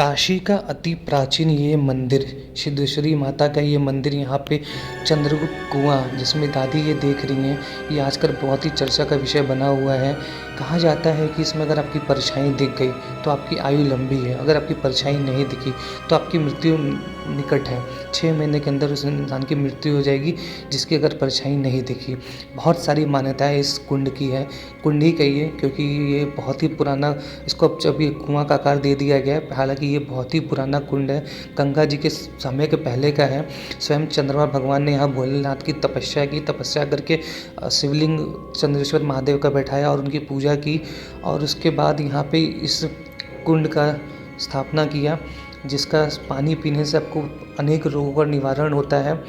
काशी का अति प्राचीन ये मंदिर, सिद्धेश्वरी माता का ये मंदिर, यहाँ पे चंद्रगुप्त कुआं जिसमें दादी ये देख रही हैं, ये आजकल बहुत ही चर्चा का विषय बना हुआ है। कहा जाता है कि इसमें अगर आपकी परछाई दिख गई तो आपकी आयु लंबी है, अगर आपकी परछाई नहीं दिखी तो आपकी मृत्यु निकट है। 6 महीने के अंदर उस इंसान की मृत्यु हो जाएगी जिसकी अगर परछाई नहीं दिखी। बहुत सारी मान्यताएं इस कुंड की है, कुंड ही कहिए क्योंकि ये बहुत ही पुराना, इसको अब जब ये कुआं का आकार दे दिया गया है। हालांकि ये बहुत ही पुराना कुंड है, गंगा जी के समय के पहले का है। स्वयं चंद्रमा भगवान ने यहाँ भोलेनाथ की तपस्या की, तपस्या करके शिवलिंग चंद्रेश्वर महादेव का बैठाया और उनकी पूजा की, और उसके बाद यहाँ पे इस कुंड का स्थापना किया, जिसका पानी पीने से आपको अनेक रोगों का निवारण होता है।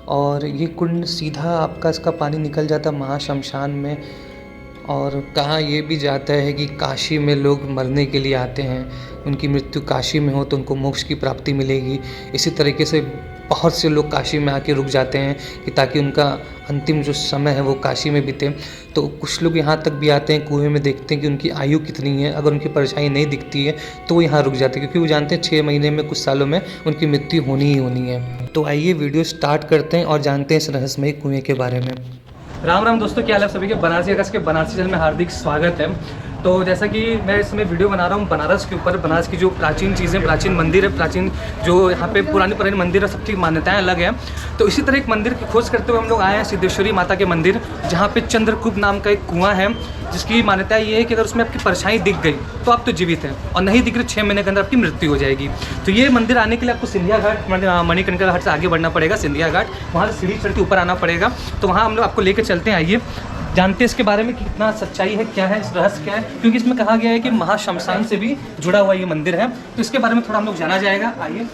और ये कुंड सीधा आपका इसका पानी निकल जाता है महाशमशान में। और कहा ये भी जाता है कि काशी में लोग मरने के लिए आते हैं, उनकी मृत्यु काशी में हो तो उनको मोक्ष की प्राप्ति मिलेगी। इसी तरीके से बहुत से लोग काशी में आके रुक जाते हैं कि ताकि उनका अंतिम जो समय है वो काशी में बीते। तो कुछ लोग यहाँ तक भी आते हैं, कुएं में देखते हैं कि उनकी आयु कितनी है, अगर उनकी परछाई नहीं दिखती है तो वो यहाँ रुक जाते हैं, क्योंकि वो जानते हैं 6 महीने में, कुछ सालों में उनकी मृत्यु होनी ही होनी है। तो आइए वीडियो स्टार्ट करते हैं और जानते हैं इस रहस्यमयी कुएँ के बारे में। राम राम दोस्तों, क्या हाल है सभी के। बनारसी अगस्त के बनारसी चैनल में हार्दिक स्वागत है। तो जैसा कि मैं इस समय वीडियो बना रहा हूँ बनारस के ऊपर, बनारस की जो प्राचीन चीज़ें, प्राचीन मंदिर है, प्राचीन जो यहाँ पे पुराने मंदिर है, सबकी मान्यताएं अलग हैं। तो इसी तरह एक मंदिर की खोज करते हुए हम लोग आए हैं सिद्धेश्वरी माता के मंदिर, जहाँ पे चंद्रकूप नाम का एक कुआं है, जिसकी मान्यता ये है कि अगर उसमें आपकी परछाई दिख गई तो आप तो जीवित हैं, और नहीं दिख रही 6 महीने के अंदर आपकी मृत्यु हो जाएगी। तो ये मंदिर आने के लिए आपको सिंधिया घाट, मणिकर्णिका घाट से आगे बढ़ना पड़ेगा, सिंधिया घाट, वहाँ से सीढ़ी चढ़ के ऊपर आना पड़ेगा। तो वहाँ हम लोग आपको लेकर चलते हैं, आइए जानते हैं इसके बारे में कि कितना सच्चाई है, क्या है, इस रहस्य क्या है, क्योंकि इसमें कहा गया है कि महाशमशान से भी जुड़ा हुआ ये मंदिर है। तो इसके बारे में थोड़ा हम लोग जाना जाएगा, आइए।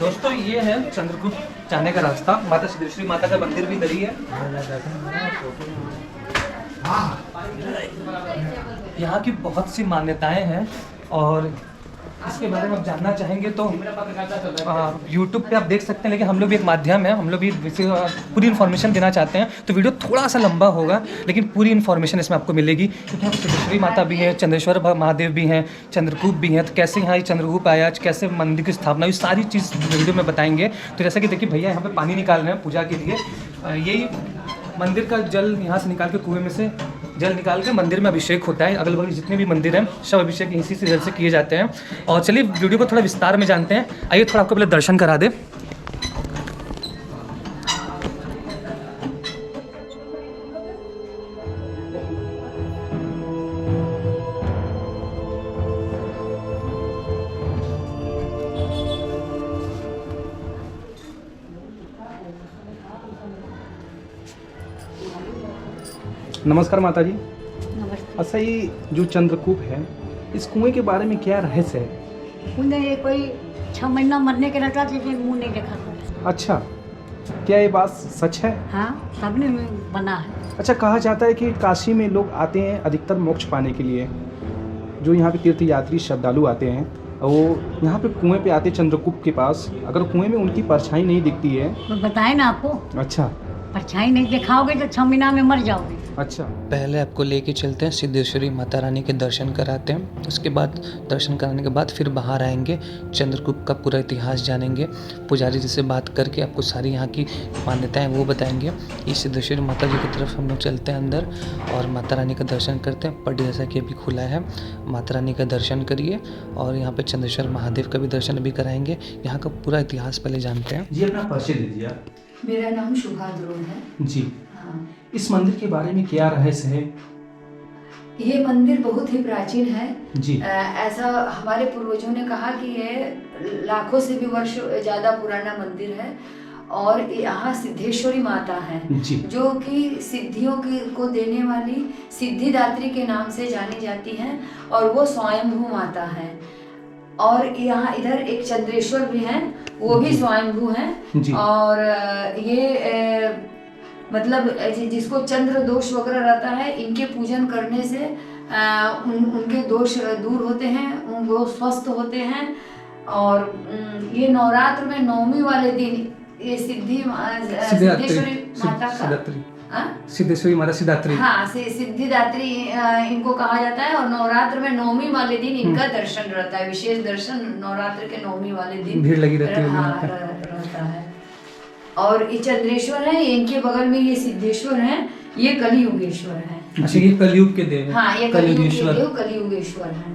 दोस्तों ये है चंद्रकूप जाने का रास्ता, माता सिद्धेश्वरी माता का मंदिर भी इधर ही है। यहाँ की बहुत सी मान्यताएं हैं और इसके बारे में आप जानना चाहेंगे तो यूट्यूब पे आप देख सकते हैं, लेकिन हम लोग भी एक माध्यम है, हम लोग भी पूरी इन्फॉर्मेशन देना चाहते हैं। तो वीडियो थोड़ा सा लंबा होगा, लेकिन पूरी इन्फॉर्मेशन इसमें आपको मिलेगी, क्योंकि यहाँ सिद्धेश्वरी माता भी है, चंद्रेश्वर महादेव भी हैं, चंद्रकूप भी हैं। तो कैसे यहाँ ये चंद्रकूप आया, कैसे मंदिर की स्थापना हुई, सारी चीज़ वीडियो में बताएंगे। तो जैसा कि देखिए भैया यहाँ पे पानी निकाल रहे हैं पूजा के लिए। यही मंदिर का जल यहाँ से निकाल के, कुएं में से जल निकाल के मंदिर में अभिषेक होता है। अगल बगल जितने भी मंदिर हैं सब अभिषेक इसी से जल से किए जाते हैं। और चलिए वीडियो को थोड़ा विस्तार में जानते हैं, आइए थोड़ा आपको पहले दर्शन करा दे। नमस्कार माता जी। नमस्ते। अच्छा, ये जो चंद्रकूप है, इस कुएं के बारे में क्या रहस्य है? उन्हें ये कोई 6 महीना मरने के रहता था, मुँह नहीं देखा था। अच्छा, क्या ये बात सच है? हाँ, सबने में बना है। अच्छा, कहा जाता है कि काशी में लोग आते हैं अधिकतर मोक्ष पाने के लिए। जो यहाँ पे तीर्थ यात्री श्रद्धालु आते हैं वो यहाँ पे कुएं पे आते हैं चंद्रकूप के पास। अगर कुएं में उनकी परछाई नहीं दिखती है, तो बताए ना आपको। अच्छा, परछाई नहीं दिखाओगे तो 6 महीना में मर जाओगे। अच्छा। पहले आपको लेके चलते हैं सिद्धेश्वरी माता रानी के दर्शन कराते हैं, उसके बाद दर्शन कराने के बाद फिर बाहर आएंगे, चंद्रकूप का पूरा इतिहास जानेंगे, पुजारी जी से बात करके आपको सारी यहाँ की मान्यताएं वो बताएंगे। इस सिद्धेश्वरी माता जी की तरफ हम लोग चलते हैं अंदर और माता रानी का दर्शन करते हैं। पट जैसा कि अभी खुला है, माता रानी का दर्शन करिए और यहाँ पर चंद्रेश्वर महादेव का भी दर्शन अभी कराएंगे। यहाँ का पूरा इतिहास पहले जानते हैं। जी, अपना परिचय दीजिए। मेरा नाम शुभा ध्रुव है जी। हाँ। इस मंदिर के बारे में क्या रहस्य है? ये मंदिर बहुत ही प्राचीन है जी। ऐसा हमारे पूर्वजों ने कहा कि ये लाखों से भी वर्ष ज़्यादा पुराना मंदिर है। और यहाँ सिद्धेश्वरी माता है जी। जो कि सिद्धियों को देने वाली सिद्धिदात्री के नाम से जानी जाती हैं, और वो स्वयंभू माता है। और यहाँ इधर एक चंद्रेश्वर भी हैं, वो भी स्वयंभू हैं। और ये मतलब जिसको चंद्र दोष वगैरह रहता है, इनके पूजन करने से उनके दोष दूर होते हैं, वो स्वस्थ होते हैं। और ये नवरात्र में 9वीं वाले दिन ये सिद्धेश्वरी माता का सिद्धेश्वरी माता सिद्धात्री। हाँ, सिद्धिदात्री इनको कहा जाता है। और नवरात्र में नवमी वाले दिन इनका दर्शन रहता है, विशेष दर्शन नवरात्र के नवमी वाले दिन भीड़ लगी रहती है। हाँ, रहता है। और ये चंद्रेश्वर है, इनके बगल में ये सिद्धेश्वर है, ये कलियुगेश्वर है। अच्छा, ये कलयुग के देव हैं। हाँ, ये कलियुगेश्वर है।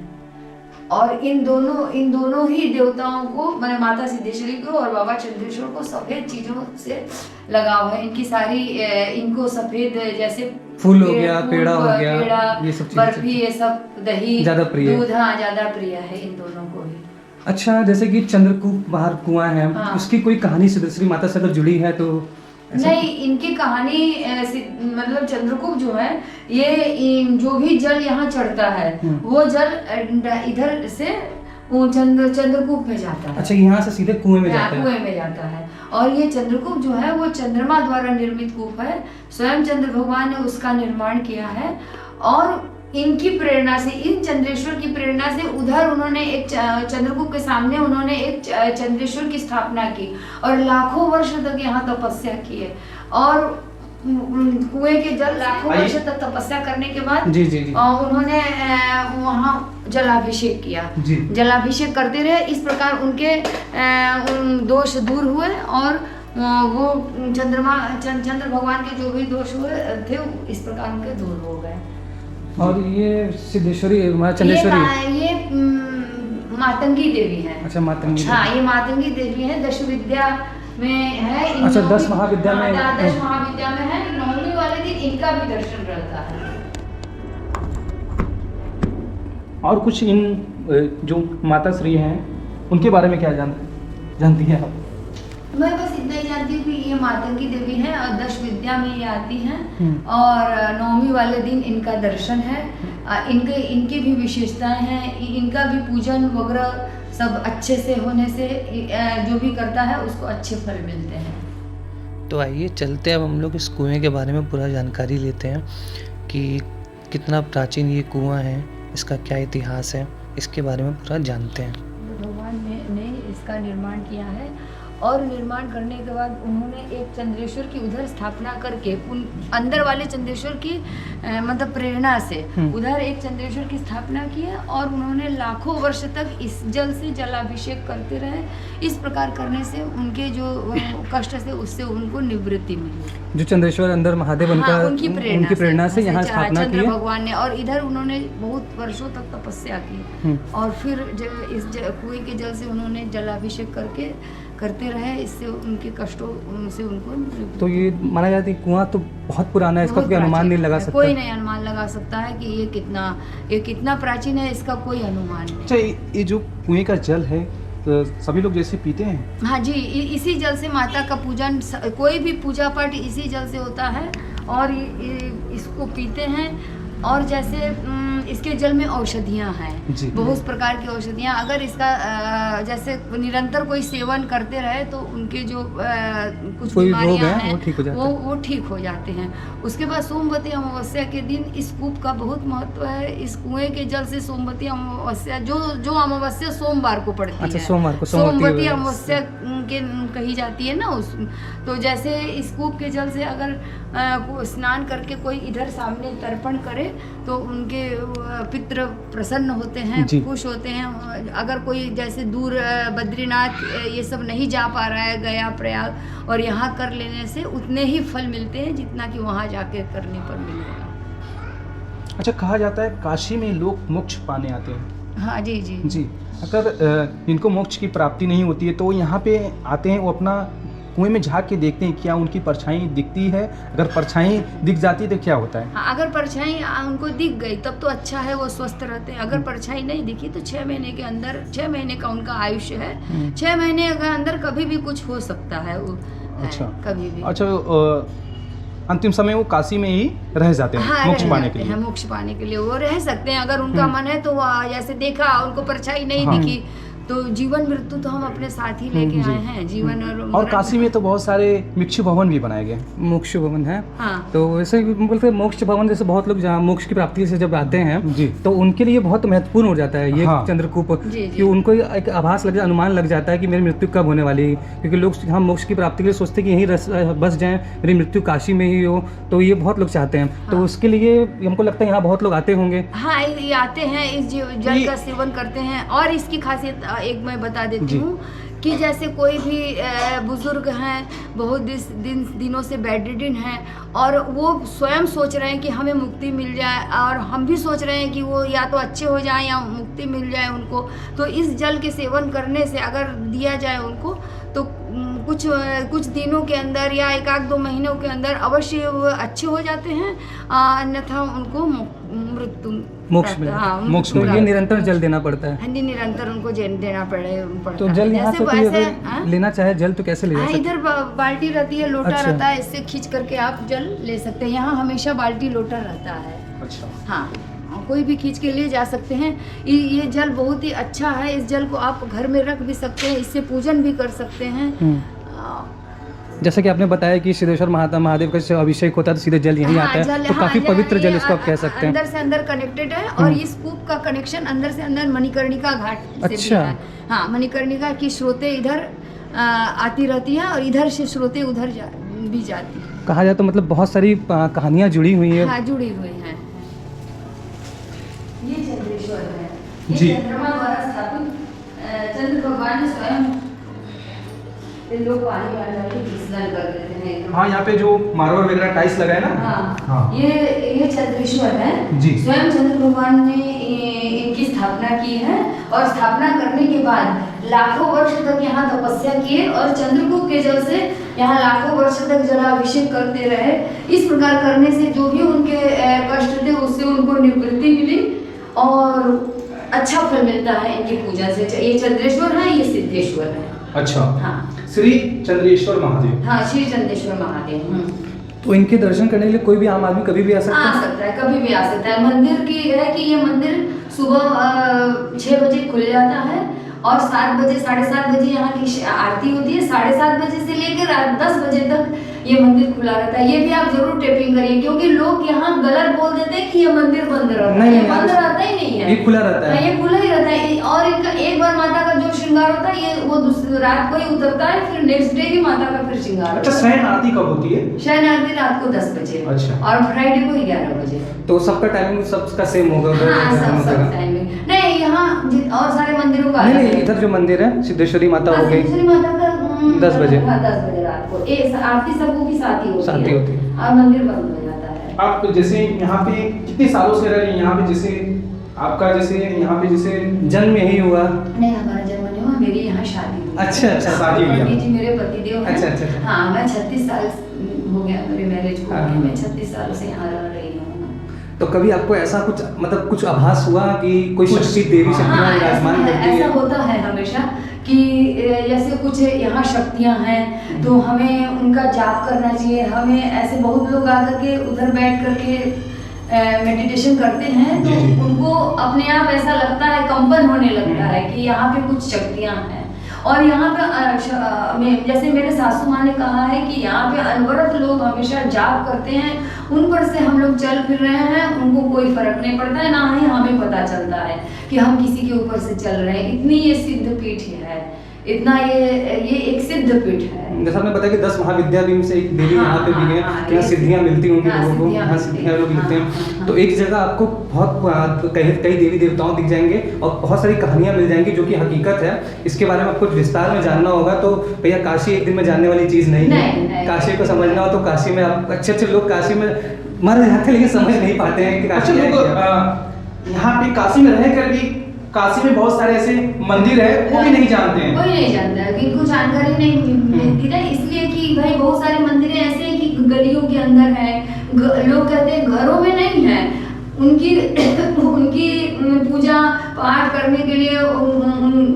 और इन दोनों ही देवताओं को, मैंने माता सिद्धेश्वरी को और बाबा चंद्रेश्वर को सफेद चीजों से लगाव है। इनकी सारी इनको सफेद, जैसे फूल हो गया, पेड़ा हो गया, ये सब चीजें, बर्फी, ये सब, दही, ज्यादा प्रिय, दूध, हाँ, ज्यादा प्रिय है इन दोनों को ही। अच्छा, जैसे कि चंद्रकूप बाहर कुआं है, हाँ। उसकी कोई कहानी सिद्धेश्वरी माता से अगर जुड़ी है तो? नहीं, इनकी कहानी मतलब चंद्रकूप जो है, ये जो भी जल यहाँ चढ़ता है वो जल इधर से चंद्रकूप में जाता है। अच्छा, यहाँ से सीधे कुएं में जाता है? कुएं में जाता है। और ये चंद्रकूप जो है वो चंद्रमा द्वारा निर्मित कूप है। स्वयं चंद्र भगवान ने उसका निर्माण किया है। और इनकी प्रेरणा से, इन चंद्रेश्वर की प्रेरणा से उधर उन्होंने एक चंद्रकूप के सामने उन्होंने एक चंद्रेश्वर की स्थापना की और लाखों वर्ष तक यहाँ तपस्या की है। और कुएं के जल लाखों वर्ष तक तपस्या करने के बाद उन्होंने वहाँ जलाभिषेक किया। जलाभिषेक करते रहे, इस प्रकार उनके दोष दूर हुए और वो चंद्र भगवान के जो भी दोष हुए थे इस प्रकार उनके दूर हो गए। और ये सिद्धेश्वरी चंद्रेश्वरी ये मातंगी देवी है। अच्छा, मातंगी। हाँ, ये मातंगी देवी है, दश विद्या में है। अच्छा, 10 महाविद्या में। 10 महाविद्या में है। नवमी वाले दिन इनका भी दर्शन रहता है। और कुछ इन जो माता श्री हैं उनके बारे में क्या जानती हैं आप? मैं बस इतना ही जानती हूँ कि ये मातंगी देवी है और 10 विद्या में ये आती हैं। और नवमी वाले दिन इनका दर्शन है। इनकी भी विशेषताएं हैं। इनका भी पूजन वगैरह सब अच्छे से होने से जो भी करता है उसको अच्छे फल मिलते हैं। तो आइए चलते, अब हम लोग इस कुएं के बारे में पूरा जानकारी लेते हैं कि कितना प्राचीन ये कुआं है, इसका क्या इतिहास है, इसके बारे में पूरा जानते हैं। भगवान ने इसका निर्माण किया है और निर्माण करने के बाद उन्होंने एक चंद्रेश्वर की उधर स्थापना करके उन अंदर वाले चंद्रेश्वर की मतलब प्रेरणा से उधर एक चंद्रेश्वर की स्थापना की है। और उन्होंने लाखों वर्ष तक इस जल से जलाभिषेक करते रहे। इस प्रकार करने से उनके जो कष्ट से उससे उनको निवृत्ति मिली। जो चंद्रेश्वर अंदर महादेव उनकी प्रेरणा से यहाँ स्थापना की भगवान ने। और इधर उन्होंने बहुत वर्षों तक तपस्या की और फिर इस कुएं के जल से उन्होंने जलाभिषेक करते रहे। इससे उनके कष्टों से उनको। तो ये माना जाता है कुआं तो बहुत पुराना है, इसका कोई अनुमान नहीं लगा सकता। कोई नहीं अनुमान लगा सकता है कि ये कितना प्राचीन है, इसका कोई अनुमान नहीं। अच्छा, ये जो कुएं का जल है तो सभी लोग जैसे पीते हैं? हाँ जी, इसी जल से माता का पूजन, कोई भी पूजा पाठ इसी जल से होता है और इसको पीते हैं। और जैसे इसके जल में औषधियाँ हैं, बहुत प्रकार की औषधियाँ। अगर इसका जैसे निरंतर कोई सेवन करते रहे तो उनके जो कुछ बीमारियाँ हैं वो ठीक हो जाते हैं। उसके बाद सोमवती अमावस्या के दिन इस कूप का बहुत महत्व है। इस कुएं के जल से सोमवती अमावस्या जो अमावस्या सोमवार को पड़ती है, सोमवती अमावस्या के कही जाती है ना, तो जैसे इस कूप के जल से अगर स्नान करके कोई इधर सामने तर्पण करे तो उनके पितृ प्रसन्न होते हैं, खुश होते हैं। अगर कोई जैसे दूर बद्रीनाथ ये सब नहीं जा पा रहा है, गया प्रयाग, और यहाँ कर लेने से उतने ही फल मिलते हैं जितना कि वहाँ जाके करने पर मिलेगा। अच्छा, कहा जाता है काशी में लोग मोक्ष पाने आते हैं। हाँ जी। अगर इनको मोक्ष की प्राप्ति नहीं होती है तो यहाँ पे आते हैं, वो अपना कुएं में झांक के देखते हैं क्या उनकी परछाई दिखती है। अगर परछाई दिख जाती है तो क्या होता है? हाँ, अगर परछाई उनको दिख गई तब तो अच्छा है, वो स्वस्थ रहते हैं। अगर परछाई नहीं दिखी तो 6 महीने के अंदर, 6 महीने का उनका आयुष्य है, 6 महीने के अंदर कभी भी कुछ हो सकता है। अच्छा, कभी भी। अच्छा, अंतिम समय वो काशी में ही रह जाते हैं मोक्ष पाने के लिए। मोक्ष पाने के लिए वो रह सकते हैं। अगर उनका मन है तो जैसे देखा उनको परछाई नहीं दिखी तो जीवन मृत्यु तो हम अपने साथ ही लेके जी। आए हैं, जीवन और और काशी में तो बहुत सारे भिक्षु भवन भी बनाए गए। मोक्ष भवन है। हाँ। तो वैसे ही बोलते हैं मोक्ष भवन, जैसे बहुत लोग जहाँ मोक्ष की प्राप्ति से जब आते हैं जी। तो उनके लिए बहुत महत्वपूर्ण हो जाता है ये हाँ। चंद्रकूप, जी, जी। कि उनको एक आभास लग अनुमान लग जाता है कि मेरी मृत्यु कब होने वाली है, क्योंकि लोग यहाँ मोक्ष की प्राप्ति के लिए सोचते हैं कि यहीं बस जाएं, मेरी मृत्यु काशी में ही हो, तो ये बहुत लोग चाहते हैं। तो हाँ। उसके लिए हमको लगता है यहाँ बहुत लोग आते होंगे। हाँ, ये आते हैं, इस जल का सेवन करते हैं। और इसकी खासियत एक मैं बता देती जी। हूँ कि जैसे कोई भी बुजुर्ग हैं, बहुत दिनों से बेडरिडन हैं और वो स्वयं सोच रहे हैं कि हमें मुक्ति मिल जाए, और हम भी सोच रहे हैं कि वो या तो अच्छे हो जाएं या मुक्ति मिल जाए उनको, तो इस जल के सेवन करने से अगर दिया जाए उनको तो कुछ दिनों के अंदर या 1-2 महीनों के अंदर अवश्य वो अच्छे हो जाते हैं, अन्यथा उनको मृत्यु मोक्ष मिल हाँ, मोक्ष में ये निरंतर जल देना पड़ता है। हिंदी निरंतर उनको देना पड़ता तो है। जल यहाँ से कोई जैसे अगर लेना चाहे जल तो कैसे ले जा सकते हैं? इधर बाल्टी रहती है, लोटा अच्छा। रहता है, इससे खींच करके आप जल ले सकते हैं। यहाँ हमेशा बाल्टी लोटा रहता है। अच्छा। हाँ, कोई भी खींच के ले जा सकते हैं। ये जल बहुत ही अच्छा है, इस जल को आप घर में रख भी सकते हैं, इससे पूजन भी कर सकते हैं। जैसा कि आपने बताया कि सिद्धेश्वर महादेव का जब अभिषेक होता है तो सीधे जल यहीं आता है, तो काफी पवित्र जल इसको आप कह सकते हैं। अंदर से अंदर कनेक्टेड है और इस कूप का कनेक्शन अंदर से अंदर मणिकर्णिका घाट से भी अच्छा। है। हाँ, मणिकर्णिका की स्रोतें इधर आती रहती है और इधर से स्रोतें उधर भी जाती है। कहा जाए तो मतलब बहुत सारी कहानियाँ जुड़ी हुई हैं। हाँ, जुड़ी हुई हैं। ये चंद्रेश्वर है, ये जी। चंद्रमा द्वारा स्थापित चंद्र भगवान ने स्वयं लोग पानी डाल के स्नान कर देते हैं एकदम। हाँ, यहाँ पे जो मार्बल वगैरह टाइल्स लगा है ना। हाँ, हाँ। ये चंद्रेश्वर है। जी। स्वयं चंद्र भगवान ने इनकी स्थापना की है और स्थापना करने के बाद लाखों वर्ष तक यहाँ तपस्या किए और चंद्रकूप के जल से यहाँ लाखों वर्ष तक जलाभिषेक करते रहे। इस प्रकार करने से जो भी उनके कष्ट थे उससे उनको निवृत्ति मिली और अच्छा फल मिलता है इनकी पूजा से। ये चंद्रेश्वर है, ये सिद्धेश्वर है। अच्छा। हाँ, श्री चंद्रेश्वर महादेव। हाँ, श्री चंद्रेश्वर महादेव। तो इनके दर्शन करने के लिए कोई भी आम आदमी कभी भी आ सकता आ है? सकता है, कभी भी आ सकता है। मंदिर की है कि ये मंदिर सुबह 6 बजे खुल जाता है और 7 बजे 7:30 बजे यहाँ की आरती होती है। 7:30 बजे से लेकर रात 10 बजे तक ये मंदिर खुला रहता है। ये भी आप जरूर टेपिंग करिए, क्योंकि लोग यहाँ गलत बोल देते हैं कि ये मंदिर बंद रहता है। नहीं, ये नहीं, बंद रहता ही नहीं है, ये खुला रहता है। हाँ, ये खुला ही रहता है। और इनका एक बार माता का जो श्रृंगार होता है ये वो दूसरी रात को ही उतरता है, फिर नेक्स्ट डे ही माता का फिर श्रृंगार अच्छा, होता है। शयन आरती कब होती है? शयन आरती रात को 10 बजे अच्छा। और फ्राइडे को 11 बजे। तो सबका टाइमिंग सबका सेम होगा? हाँ, सब टाइमिंग नहीं, यहाँ और सारे मंदिरों का नहीं अलग नहीं, है। इधर जो मंदिर है सिद्धेश्वरी माता हो गई, सिद्धेश्वरी माता का 10 बजे। हाँ, 10 बजे रात को आरती सबको की साथ ही साथ ही होती है। और मंदिर बंद हो जाता है। आप जैसे यहाँ पे कितने सालों से रह रहे हैं? यहाँ पे जैसे आपका जैसे यहाँ पे जैसे जन्म यही हुआ? नहीं, हमारा जन्म नहीं हुआ, मेरी यहाँ शादी हुई। अच्छा, अच्छा, शादी हुई है। पंडित जी मेरे पतिदेव हैं। अच्छा, अच्छा, अच्छा। हाँ, मैं 36 साल हो गया मेरे मैरिज को। हाँ। मैं 36 साल से यहाँ रह रही हूँ। तो कभी आपको ऐसा कुछ मतलब कुछ आभास हुआ कि कोई कुछ- शक्ति देवी शक्तियाँ हाँ, विराजमान करती ऐसा है? होता है हमेशा कि जैसे कुछ यहाँ शक्तियाँ हैं तो हमें उनका जाप करना चाहिए। हमें ऐसे बहुत लोग आकर के उधर बैठ करके मेडिटेशन करते हैं तो जी, जी। उनको अपने आप ऐसा लगता है, कंपन होने लगता है कि यहाँ पे कुछ शक्तियाँ हैं। और यहाँ पे जैसे मेरे सासू माँ ने कहा है कि यहाँ पे अनवरत लोग हमेशा जाप करते हैं, उन पर से हम लोग चल फिर रहे हैं, उनको कोई फर्क नहीं पड़ता है, ना ही हमें पता चलता है कि हम किसी के ऊपर से चल रहे हैं। इतनी ये सिद्ध पीठ है, इतना ये एक सिद्ध पीठ है। जैसा आपने बताया कि 10 महाविद्या भी से एक देवी हाँ, यहाँ पे भी है, हाँ, यहाँ ये सिद्धियाँ मिलती होंगी हाँ, लोगों को, सिद्धियाँ यहाँ मिलती सिद्धियाँ लोग हैं। मिलते हाँ, हैं। हाँ। तो एक जगह आपको बहुत कई देवी देवताओं दिख जाएंगे और बहुत सारी कहानियाँ मिल जाएंगी जो कि हकीकत है। इसके बारे में आपको विस्तार में जानना होगा तो भैया काशी एक दिन में जानने वाली चीज़ नहीं है। नहीं। काशी को समझना हो तो काशी में आप अच्छे लोग काशी में मर जाते हैं लेकिन समझ नहीं पाते हैं कि अच्छा काशी है लोग क्या। यहाँ पे काशी में रह कर भी काशी में बहुत सारे ऐसे मंदिर है वो भी नहीं जानते हैं। कोई नहीं जानता है, किनको जानकारी नहीं मिलती ना, इसलिए कि भाई बहुत सारे मंदिर ऐसे हैं कि गलियों के अंदर है, लोग कहते हैं घरों में नहीं है। उनकी पूजा पाठ करने के लिए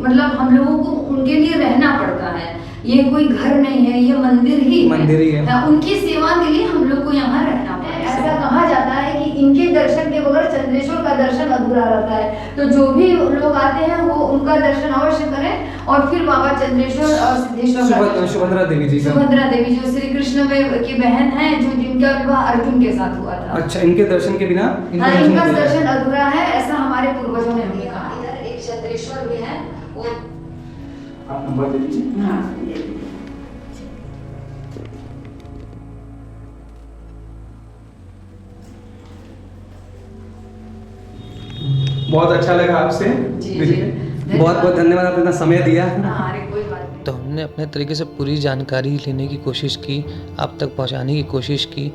मतलब हम लोगों को उनके लिए रहना पड़ता है। ये कोई घर नहीं है, ये मंदिर ही मंदिर ही है। उनकी सेवा के लिए हम लोग को यहाँ रहना पड़ता है। ऐसा कहा जाता है कि इनके दर्शन के बगैर बगैर चंद्रेश्वर का दर्शन अधूरा रहता है। तो जो भी लोग आते हैं वो उनका दर्शन अवश्य करें और फिर बाबा चंद्रेश्वर और सिद्धेश्वर सुभद्रा देवी जी सुभद्रा देवी जो श्री कृष्ण की बहन है, जो जिनका विवाह अर्जुन के साथ हुआ था। अच्छा, इनके दर्शन के बिना हाँ, इनका दर्शन अधूरा है, ऐसा हमारे पूर्वजों ने हमें कहा। इधर एक चंद्रेश्वर भी है, वो आप नंबर दे दीजिए। हाँ, बहुत अच्छा लगा आपसे। बहुत बहुत धन्यवाद, आपने इतना समय दिया। अरे कोई बात नहीं। तो हमने अपने तरीके से पूरी जानकारी लेने की कोशिश की, आप तक पहुंचाने की कोशिश की,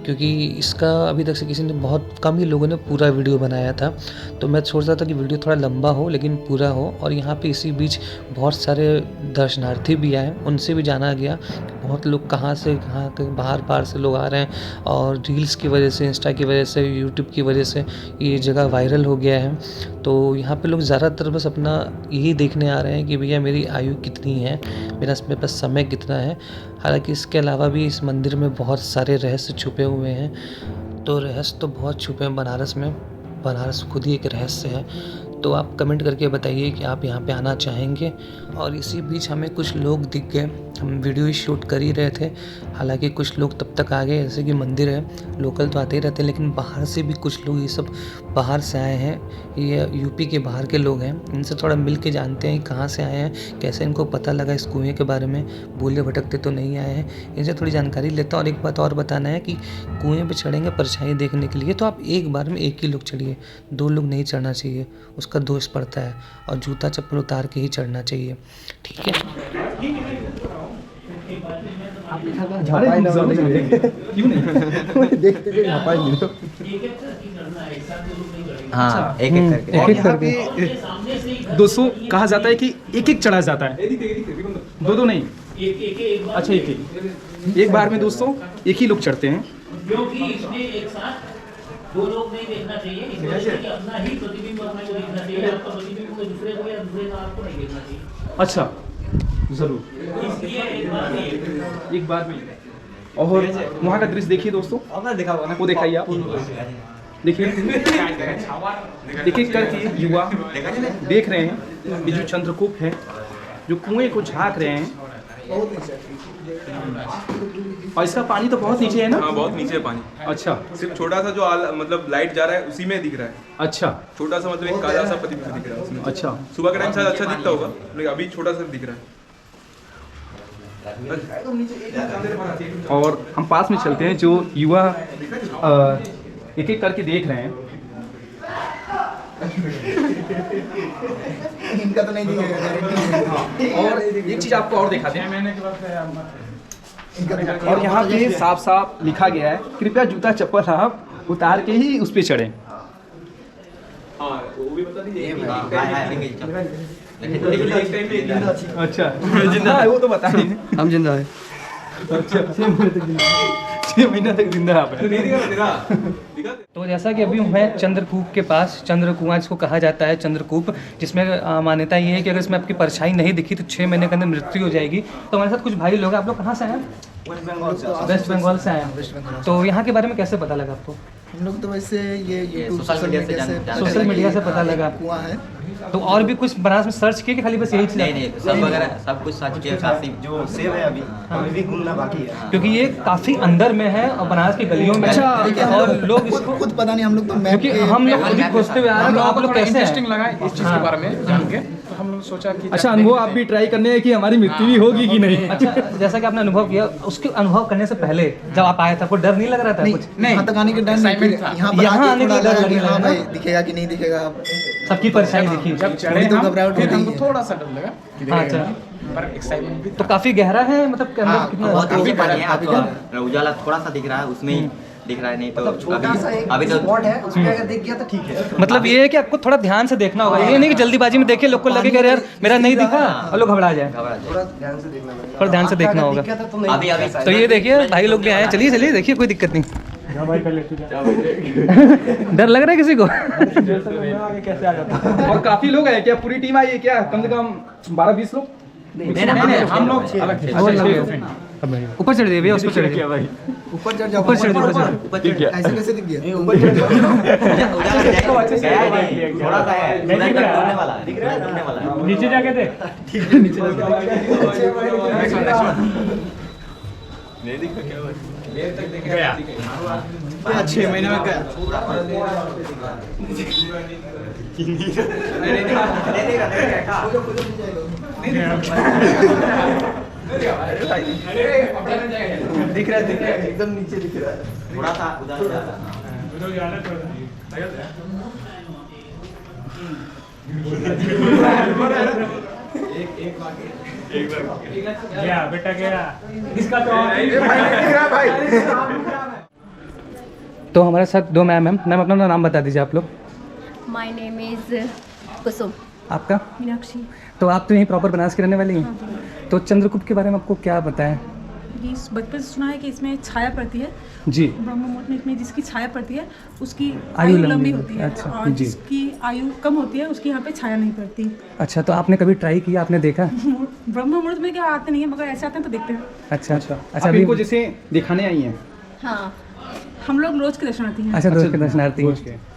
क्योंकि इसका अभी तक से किसी ने, बहुत कम ही लोगों ने पूरा वीडियो बनाया था। तो मैं सोच रहा था कि वीडियो थोड़ा लंबा हो लेकिन पूरा हो। और यहाँ पे इसी बीच बहुत सारे दर्शनार्थी भी आए, उनसे भी जाना गया बहुत लोग कहाँ से कहाँ के बाहर पार से लोग आ रहे हैं। और रील्स की वजह से, इंस्टा की वजह से, यूट्यूब की वजह से ये जगह वायरल हो गया है। तो यहाँ पे लोग ज़्यादातर बस अपना यही देखने आ रहे हैं कि भैया मेरी आयु कितनी है, मेरे पास समय कितना है। हालांकि इसके अलावा भी इस मंदिर में बहुत सारे रहस्य छुपे हुए हैं। तो रहस्य तो बहुत छुपे हैं बनारस में, बनारस खुद ही एक रहस्य है। तो आप कमेंट करके बताइए कि आप यहाँ पे आना चाहेंगे। और इसी बीच हमें कुछ लोग दिख गए, हम वीडियो शूट कर ही रहे थे। हालांकि कुछ लोग तब तक आ गए, जैसे कि मंदिर है, लोकल तो आते ही रहते हैं, लेकिन बाहर से भी कुछ लोग, ये सब बाहर से आए हैं, ये यूपी के बाहर के लोग हैं। इनसे थोड़ा मिल के जानते हैं कहाँ से आए हैं, कैसे इनको पता लगा इस कुएँ के बारे में, भूले भटकते तो नहीं आए हैं। इनसे थोड़ी जानकारी लेता हूँ। और एक बात और बताना है कि कुएँ पर चढ़ेंगे परछाई देखने के लिए, तो आप एक बार में एक ही लोग चढ़िए, 2 लोग नहीं चढ़ना चाहिए, उसका दोष पड़ता है। और जूता चप्पल उतार के ही चढ़ना चाहिए, ठीक है। हाँ, एक एक करके। और यहाँ पे 200 कहा जाता है कि एक एक चढ़ा जाता है, 2 नहीं, अच्छा एक बार में 200 एक ही लोग चढ़ते हैं। क्योंकि इसमें एक साथ 2 लोग नहीं देखना चाहिए, इसलिए कि अपना ही प्रतिबिंब अपने को देखना चाहिए, आपका प्रतिबिंब को दूसरे को या दूसरे का आपको नहीं देखना चाहिए। अच्छा, जरूर, इसलिए एक बार में। और वहाँ का दृश्य देखिए दोस्तों, वो दिखाइए आप, देखिए एक एक करके युवा देख रहे हैं। ये जो चंद्रकूप है, जो कुएं को झांक रहे हैं, और इसका पानी तो बहुत नीचे है ना? हाँ, बहुत नीचे है पानी। अच्छा, सिर्फ छोटा सा जो मतलब लाइट जा रहा है उसी में दिख रहा है। अच्छा, छोटा सा मतलब एक काला सा प्रतिबिंब दिख रहा है उसमें। अच्छा, सुबह के टाइम शायद अच्छा दिखता होगा, लेकिन अभी छोटा सा दिख रहा है। और हम पास में चलते हैं, जो युवा एक एक करके देख रहे हैं। इनका तो नहीं दिखेगा। और एक चीज आपको और दिखाते हैं, और यहाँ पे साफ साफ लिखा गया है, कृपया जूता चप्पल आप उतार के ही उस पे चढ़ें। हाँ, वो भी बता दीजिए। अच्छा, जिंदा है वो तो बता नहीं, हम जिंदा है। अच्छा, 6 महीना तक जिंदा है आप। तो जैसा कि अभी मैं चंद्रकूप के पास, चंद्र कुआं जिसको कहा जाता है, चंद्रकूप, जिसमें मान्यता ये है कि अगर इसमें आपकी परछाई नहीं दिखी तो 6 महीने के अंदर मृत्यु हो जाएगी। तो हमारे साथ कुछ भाई लोग हैं। आप लोग कहाँ से आए हैं? वेस्ट बंगाल से आए हैं। तो यहाँ के बारे में कैसे पता लगा आपको? हम लोग तो वैसे ये यूट्यूब सोशल मीडिया से पता लगा। कुआं है। तो और भी कुछ बनारस में सर्च किए कि खाली बस यही चीज़? नहीं, सब वगैरह सब कुछ सर्च किया। काफी जो सेव है अभी भी घूमना बाकी है, क्योंकि ये काफी अंदर में है और बनारस की गलियों में। अच्छा, और लोग इसको खुद पता नहीं, हम लोग तो मैप क्योंकि हम लोग खुद ही खोजते हुए आ रहे हैं। आप लोग कैसे इंटरेस्टिंग लगा इस चीज़ के बारे में जान के, तो हम लोग सोचा कि अच्छा अनुभव आप भी ट्राई करने हैं कि हमारी मृत्यु भी होगी कि नहीं। अच्छा, जैसा कि आपने अनुभव किया, उसके अनुभव करने से पहले जब आप आए थे आपको डर नहीं लग रहा था? कुछ यहाँ तक आने के डर नहीं, यहाँ आने के डर लगने हाँ लगा। भाई दिखेगा कि नहीं दिखेगा। सबकी परछाई दिखी। जब चढ़े तो हम, घबराहट फिर हो हमको गई। थोड़ा सा डर लगा कि हाँ, देखेगा अच्छा। नहीं, पर एक्साइटमेंट भी तो काफी गहरा है, मतलब के अंदर कितना? बहुत नीचे पानी है। काफी आपको उजाला थोड़ा सा दिख रहा है, उसमें ही दिख रहा है, नहीं तो अभी तो स्पॉट है, उसमें अगर दिख गया तो ठीक है। मतलब ये है कि आपको थोड़ा ध्यान से देखना होगा, ये नहीं कि जल्दीबाजी में देखिए, लोग को लगे कि अरे यार मेरा नहीं दिखा और लोग घबरा जाए। घबरा जाए। थोड़ा ध्यान से देखना होगा। अभी तो ये देखिए भाई लोग भी आए हैं। चलिए चलिए देखिए, कोई दिक्कत नहीं। डर लग रहा है किसी को? कैसे आ जाता? और काफी लोग आए क्या? पूरी टीम आई है क्या? कम से कम 12-20 लोग? हम लोग अलग थे। ऊपर चढ़ जाइए भैया, उस पर चढ़ जाइए। ऊपर चढ़ जाओ, ऊपर चढ़ जाओ, ऊपर चढ़ गया। ऐसे कैसे दिख गया? ऊपर चढ़ जाओ। उजाला गया है, थोड़ा सा है, उधर तक ढूंढने वाला है, ढूंढने वाला है। नीचे जाके दे। क्या 6 महीने में गया? दिख रहा है, एकदम नीचे दिख रहा है। थोड़ा सा उधर जा गया बेटा गया। इसका तो हमारे साथ 2 मैम हैं। मैम अपना नाम बता दीजिए आप लोग। माय नेम इज़ कुसुम। आपका? मीनाक्षी। तो आप तो यहीं प्रॉपर बनारस की रहने वाली हैं। तो चंद्रगुप्त के बारे में आपको क्या पता है? ये बचपन से सुना है कि इसमें छाया पड़ती है जी। ब्रह्म मुहूर्त में, इसमें जिसकी छाया पड़ती है उसकी आयु आयु लंबी लंबी होती होती है। है। अच्छा, और जी। जिसकी आयु कम होती है उसकी यहाँ पे छाया नहीं पड़ती। अच्छा, तो आपने कभी ट्राई किया, आपने देखा? ब्रह्म मुहूर्त में क्या आते नहीं है, मगर ऐसे आते हैं तो देखते हैं। अच्छा अच्छा अच्छा। आप इनको जैसे दिखाने आई हैं। हाँ, हम लोग रोज के दर्शनार्थी हैं। अच्छा, रोज के दर्शनार्थी रोज हैं। के।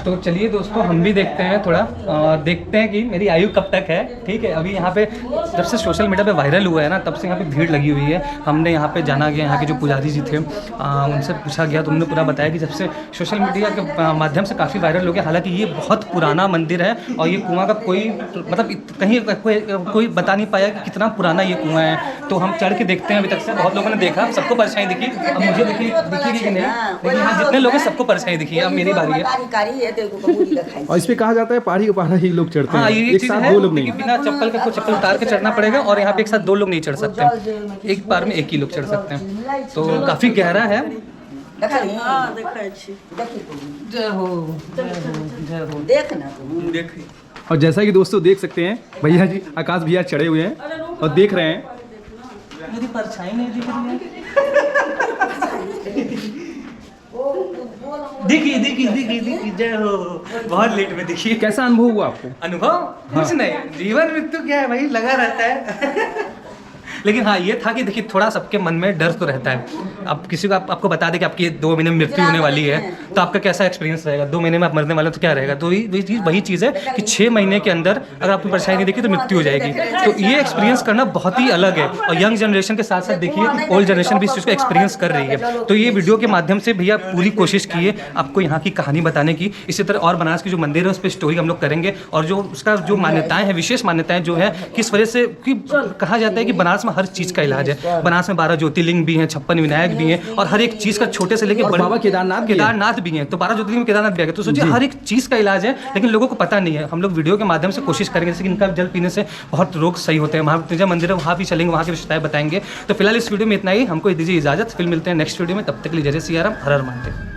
तो चलिए दोस्तों, हम भी देखते हैं थोड़ा, देखते हैं कि मेरी आयु कब तक है। ठीक है, अभी यहाँ पे जब से सोशल मीडिया पे वायरल हुआ है ना, तब से यहाँ पे भीड़ लगी हुई है। हमने यहाँ पे जाना गया, यहाँ के जो पुजारी जी थे उनसे पूछा गया, तो उन्होंने पूरा बताया कि जब से सोशल मीडिया के माध्यम से काफ़ी वायरल हो गया। हालांकि ये बहुत पुराना मंदिर है और ये कुआं का कोई मतलब कहीं कोई बता नहीं पाया कि कितना पुराना ये कुआं है। तो हम चढ़ के देखते हैं। अभी तक से बहुत लोगों ने देखा, सबको परेशानी दिखी। अब मुझे दिखी कि नहीं, लेकिन हाँ जितने लोग हैं सबको परेशानी दिखी है। अब मेरी बारी है। और इस पे कहा जाता है पहाड़ी ऊपर ही लोग चढ़ते हैं। हाँ, ये एक चीज़ साथ है 2 लोग नहीं। कि बिना चप्पल के चप्पल उतार के चढ़ना पड़ेगा और यहाँ पे एक साथ 2 लोग नहीं चढ़ सकते। एक बार में 1 ही लोग चढ़ सकते हैं। तो काफ़ी गहरा है। जय हो, जय हो। देख और जैसा कि दोस्तों देख सकते हैं, भैया जी आकाश भैया चढ़े हुए हैं और देख रहे हैं। मेरी परछाई नहीं दिख रही है। दिखी। जय हो। बहुत लेट में दिखी। कैसा अनुभव हुआ आपको? अनुभव कुछ नहीं, जीवन मृत्यु क्या है भाई, लगा रहता है। लेकिन हाँ, ये था कि देखिए थोड़ा सबके मन में डर तो रहता है। अब किसी को आपको बता दें कि आपकी 2 महीने में मृत्यु होने वाली है, तो आपका कैसा एक्सपीरियंस रहेगा? 2 महीने में आप मरने वाले तो क्या रहेगा? तो वही चीज़ है कि 6 महीने के अंदर अगर आपको परेशानी नहीं देखी तो मृत्यु हो जाएगी। तो ये एक्सपीरियंस करना बहुत ही अलग है। और यंग जनरेशन के साथ साथ देखिए ओल्ड जनरेशन भी इस चीज़ को एक्सपीरियंस कर रही है। तो ये वीडियो के माध्यम से भैया पूरी कोशिश की है आपको यहाँ की कहानी बताने की। इसी तरह और बनारस की जो मंदिर है उस पर स्टोरी हम लोग करेंगे, और जो उसका जो मान्यताएं हैं, विशेष मान्यताएं जो है, किस वजह से कि कहा जाता है कि बनारस में हर चीज़ का इलाज है। बनारस में 12 ज्योतिर्लिंग भी हैं, 56 विनायक भी हैं, और हर एक चीज़ का छोटे से लेकर बड़े बाबा केदारनाथ भी हैं। तो 12 ज्योतिर्लिंग में केदारनाथ भी आ गए। तो सोचिए हर एक चीज़ का इलाज है, लेकिन लोगों को पता नहीं है। हम लोग वीडियो के माध्यम से कोशिश करेंगे, जैसे कि इनका जल पीने से बहुत रोग सही होते हैं। महामृत्युंजय मंदिर है, वहाँ भी चलेंगे, वहाँ की विशेषताएं बताएंगे। तो फिलहाल इस वीडियो में इतना ही। हमको दीजिए इजाजत, फिर मिलते हैं नेक्स्ट वीडियो में। तब तक के लिए जय सिया राम, हर हर महादेव।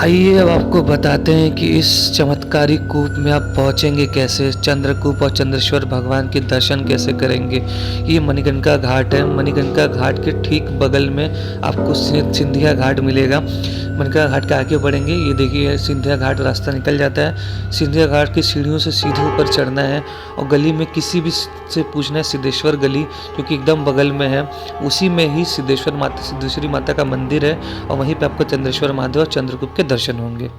आइए अब आपको बताते हैं कि इस चमत्कारी कूप में आप पहुंचेंगे कैसे, चंद्रकूप और चंद्रेश्वर भगवान के दर्शन कैसे करेंगे। ये मणिकर्णिका घाट है। मणिकर्णिका घाट के ठीक बगल में आपको सिंधिया घाट मिलेगा। मणिकर्णिका घाट के आगे बढ़ेंगे, ये देखिए सिंधिया घाट रास्ता निकल जाता है। सिंधिया घाट की सीढ़ियों से सीधे ऊपर चढ़ना है और गली में किसी भी से पूछना है सिद्धेश्वर गली, जो कि एकदम बगल में है। उसी में ही सिद्धेश्वरी माता का मंदिर है और वहीं पे आपको चंद्रेश्वर महादेव और चंद्रकूप के दर्शन होंगे।